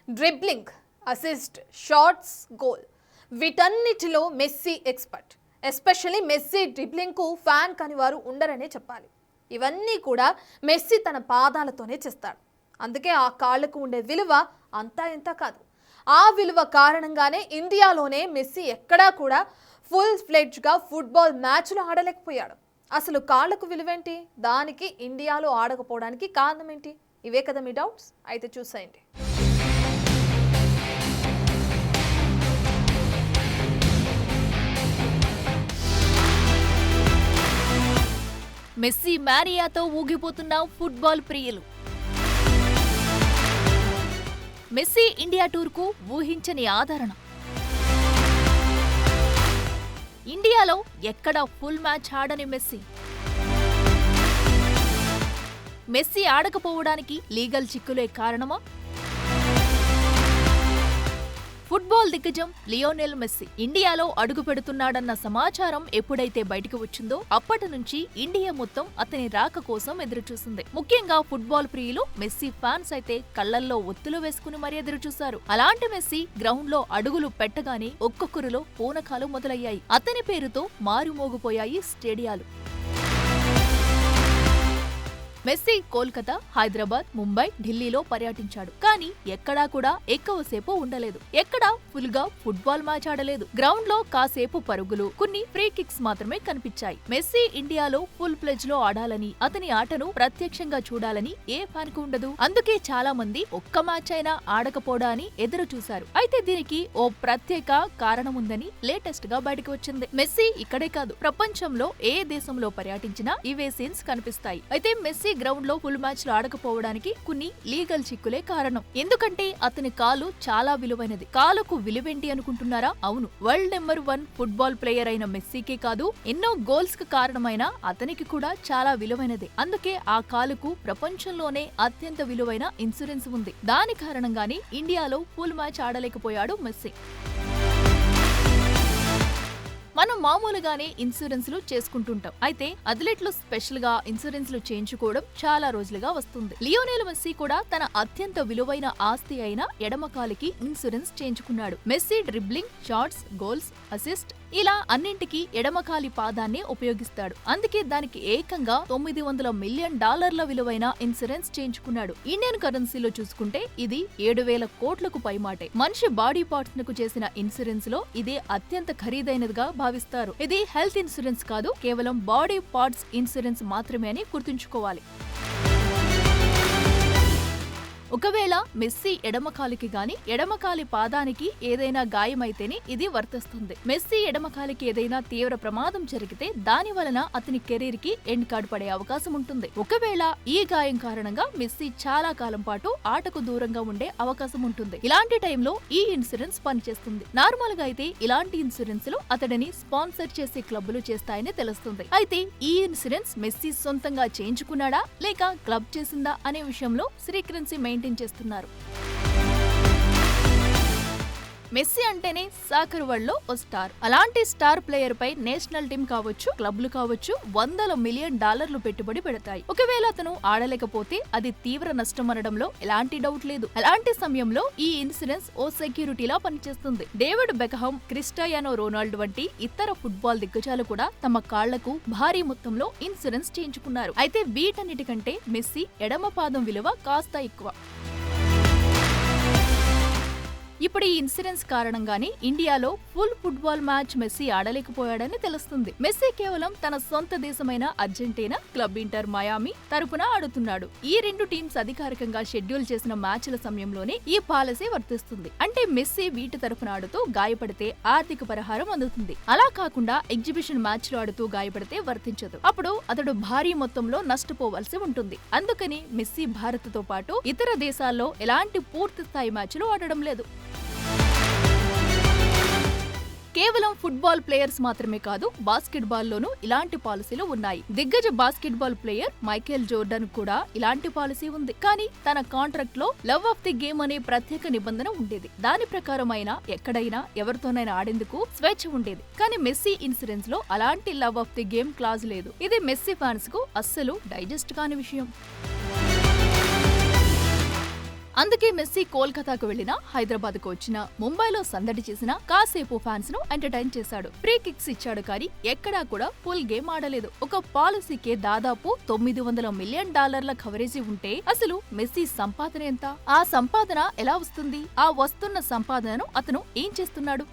Dribbling, assist, shots, goal వీటన్నిటిలో Messi expert. Especially Messi డ్రిబ్లింగ్కు fan కాని వారు ఉండరనే చెప్పాలి. ఇవన్నీ కూడా మెస్సీ తన పాదాలతోనే చేస్తాడు. అందుకే ఆ కాళ్లకు ఉండే విలువ అంతా ఇంత కాదు. ఆ విలువ కారణంగానే ఇండియాలోనే మెస్సీ ఎక్కడా కూడా ఫుల్ ఫ్లెడ్జ్గా ఫుట్బాల్ మ్యాచ్లు ఆడలేకపోయాడు. అసలు కాళ్లకు విలువేంటి? దానికి ఇండియాలో ఆడకపోవడానికి కారణం ఏంటి? ఇవే కదా మీ డౌట్స్? అయితే చూసేయండి. మెస్సీ మారియాతో ఊగిపోతున్న ఫుట్బాల్ ప్రియులు. మెస్సీ ఇండియా టూర్కు ఊహించని ఆదరణ. ఇండియాలో ఎక్కడా ఫుల్ మ్యాచ్ ఆడని మెస్సీ. మెస్సీ ఆడకపోవడానికి లీగల్ చిక్కులే కారణమా? ఫుట్బాల్ దిగ్గజం లియోనెల్ మెస్సీ ఇండియాలో అడుగు పెడుతున్నాడన్న సమాచారం ఎప్పుడైతే బయటకు వచ్చిందో అప్పటి నుంచి ఇండియా మొత్తం అతని రాక కోసం ఎదురుచూసింది. ముఖ్యంగా ఫుట్బాల్ ప్రియులు మెస్సీ ఫ్యాన్స్ అయితే కళ్లల్లో ఒత్తులు వేసుకుని మరీ ఎదురుచూశారు. అలాంటి మెస్సీ గ్రౌండ్ లో అడుగులు పెట్టగానే ఒక్కొక్కరిలో పూనకాలు మొదలయ్యాయి. అతని పేరుతో మారుమోగిపోయాయి స్టేడియాలు. మెస్సీ కోల్కతా, హైదరాబాద్, ముంబై, ఢిల్లీలో పర్యటించాడు. కానీ ఎక్కడా కూడా ఎక్కువసేపు ఉండలేదు. ఎక్కడా ఫుల్ గా ఫుట్బాల్ మ్యాచ్ ఆడలేదు. గ్రౌండ్ లో కాసేపు పరుగులు, కొన్ని ఫ్రీ కిక్స్ మాత్రమే కనిపించాయి. మెస్సీ ఇండియాలో ఫుల్ ప్లెజ్ లో ఆడాలని, అతని ఆటను ప్రత్యక్షంగా చూడాలని ఏ ఫ్యాన్ కు ఉండదు. అందుకే చాలా మంది ఒక్క మ్యాచ్ అయినా ఆడకపోడా అని ఎదురు చూశారు. అయితే దీనికి ఓ ప్రత్యేక కారణం ఉందని లేటెస్ట్ గా బయటకు వచ్చింది. మెస్సీ ఇక్కడే కాదు, ప్రపంచంలో ఏ దేశంలో పర్యటించినా ఇవే సీన్స్ కనిపిస్తాయి. అయితే మెస్సీ గ్రౌండ్ లో ఫుల్ మ్యాచ్ లో ఆడకపోవడానికి కొన్ని లీగల్ చిక్కులే కారణం. ఎందుకంటే అతని కాలు చాలా విలువైనది. కాలుకు విలువేంటి అనుకుంటున్నారా? అవును, వరల్డ్ నెంబర్ 1 ఫుట్బాల్ ప్లేయర్ అయిన మెస్సీకే కాదు, ఎన్నో గోల్స్ కు కారణమైన అతనికి కూడా చాలా విలువైనదే. అందుకే ఆ కాలుకు ప్రపంచంలోనే అత్యంత విలువైన ఇన్సూరెన్స్ ఉంది. దాని కారణంగానే ఇండియాలో ఫుల్ మ్యాచ్ ఆడలేకపోయాడు మెస్సీ. మనం మామూలుగానే ఇన్సూరెన్స్లు చేసుకుంటుంటాం. అయితే అథ్లెట్లు స్పెషల్ గా ఇన్సూరెన్స్లు చేయించుకోవడం చాలా రోజులుగా వస్తుంది. లియోనెల్ మెస్సీ కూడా తన అత్యంత విలువైన ఆస్తి అయిన ఎడమకాలికి ఇన్సూరెన్స్ చేయించుకున్నాడు. Messi dribbling, shots, goals, assist ఇలా అన్నింటికీ ఎడమకాలి పాదాన్నే ఉపయోగిస్తాడు. అందుకే దానికి ఏకంగా $900 మిలియన్ విలువైన ఇన్సూరెన్స్ చేయించుకున్నాడు. ఇండియన్ కరెన్సీలో చూసుకుంటే ఇది 7,000 కోట్లకు పైమాటే. మనిషి బాడీ పార్ట్స్ కు చేసిన ఇన్సూరెన్స్ లో ఇదే అత్యంత ఖరీదైనదిగా భావిస్తారు. ఇది హెల్త్ ఇన్సూరెన్స్ కాదు, కేవలం బాడీ పార్ట్స్ ఇన్సూరెన్స్ మాత్రమే అని గుర్తుంచుకోవాలి. ఒకవేళ మెస్సీ ఎడమకాలికి గాని ఎడమకాలి పాదానికి ఏదైనా గాయమైతేనే ఇది వర్తిస్తుంది. మెస్సీ ఎడమకాలికి ఏదైనా తీవ్ర ప్రమాదం జరిగితే దాని వలన అతని కెరీర్ కి ఎండ్ కార్డ్ పడే అవకాశం ఉంటుంది. ఒకవేళ ఈ గాయం కారణంగా మెస్సీ చాలా కాలం పాటు ఆటకు దూరంగా ఉండే అవకాశం ఉంటుంది. ఇలాంటి టైంలో ఈ ఇన్సూరెన్స్ పనిచేస్తుంది. నార్మల్ గా అయితే ఇలాంటి ఇన్సూరెన్స్ లు అతడిని స్పాన్సర్ చేసే క్లబ్లు చేస్తాయని తెలుస్తుంది. అయితే ఈ ఇన్సూరెన్స్ మెస్సీ సొంతంగా చేయించుకున్నాడా లేక క్లబ్ చేసిందా అనే విషయంలో సీక్రెన్సీ మెయింటైన్ చేస్తున్నారు. మెస్సీ అంటేనే సాకర్ వరల్డ్ లో ఓ స్టార్. అలాంటి స్టార్ ప్లేయర్ పై నేషనల్ టీం కావచ్చు, క్లబ్లు కావచ్చు $100 మిలియన్ పెట్టుబడి పెడతాయి. ఒకవేళ అతను ఆడలేకపోతే అది తీవ్ర నష్టం అనడంలో ఎలాంటి డౌట్ లేదు. అలాంటి సమయంలో ఈ ఇన్సూరెన్స్ ఓ సెక్యూరిటీలా పనిచేస్తుంది. డేవిడ్ బెకహామ్, క్రిస్టియానో రొనాల్డో వంటి ఇతర ఫుట్బాల్ దిగ్గజాలు కూడా తమ కాళ్లకు భారీ మొత్తంలో ఇన్సూరెన్స్ చేయించుకున్నారు. అయితే వీటన్నిటికంటే మెస్సీ ఎడమ పాదం విలువ కాస్త ఎక్కువ. ఇప్పుడు ఈ ఇన్సూరెన్స్ కారణంగానే ఇండియాలో ఫుల్ ఫుట్బాల్ మ్యాచ్ మెస్సీ ఆడలేకపోయాడని తెలుస్తుంది. మెస్సీ కేవలం తన సొంత దేశమైన అర్జెంటీనా, క్లబ్ ఇంటర్ మయామి తరపున ఆడుతున్నాడు. ఈ రెండు టీమ్స్ అధికారికంగా షెడ్యూల్ చేసిన మ్యాచ్ల సమయంలోనే ఈ పాలసీ వర్తిస్తుంది. అంటే మెస్సీ వీటి తరపున ఆడుతూ గాయపడితే ఆర్థిక పరిహారం అందుతుంది. అలా కాకుండా ఎగ్జిబిషన్ మ్యాచ్ లో ఆడుతూ గాయపడితే వర్తించదు. అప్పుడు అతడు భారీ మొత్తంలో నష్టపోవాల్సి ఉంటుంది. అందుకని మెస్సీ భారత్ తో పాటు ఇతర దేశాల్లో ఎలాంటి పూర్తి స్థాయి మ్యాచ్లు ఆడడం లేదు. కేవలం ఫుట్బాల్ ప్లేయర్స్ మాత్రమే కాదు, బాస్కెట్బాల్ లోనూ ఇలాంటి పాలసీలు ఉన్నాయి. దిగ్గజ బాస్కెట్బాల్ ప్లేయర్ మైకేల్ జోర్డన్ కూడా ఇలాంటి పాలసీ ఉంది. కానీ తన కాంట్రాక్ట్ లో లవ్ ఆఫ్ ది గేమ్ అనే ప్రత్యేక నిబంధన ఉండేది. దాని ప్రకారం అయినా ఎక్కడైనా ఎవరితోనైనా ఆడేందుకు స్వేచ్ఛ ఉండేది. కానీ మెస్సీ ఇన్సూరెన్స్ లో అలాంటి love of the game clause లేదు. ఇది మెస్సీ ఫ్యాన్స్ కు అస్సలు డైజెస్ట్ కాని విషయం. అందుకే మెస్సీ కోల్కతాకు వెళ్లినా, హైదరాబాద్ కు వచ్చినా, ముంబైలో సందడి చేసినా కాసేపు ఫ్యాన్స్ ను ఎంటర్టైన్ చేశాడు. ఫ్రీ కిక్స్ ఇచ్చాడు కానీ ఎక్కడా కూడా ఫుల్ గేమ్ ఆడలేదు. ఒక పాలసీకే దాదాపు $900 మిలియన్ కవరేజీ ఉంటే అసలు మెస్సీ సంపాదన ఎంత? ఆ సంపాదన ఎలా వస్తుంది? ఆ వస్తున్న సంపాదనను అతను ఏం చేస్తున్నాడు?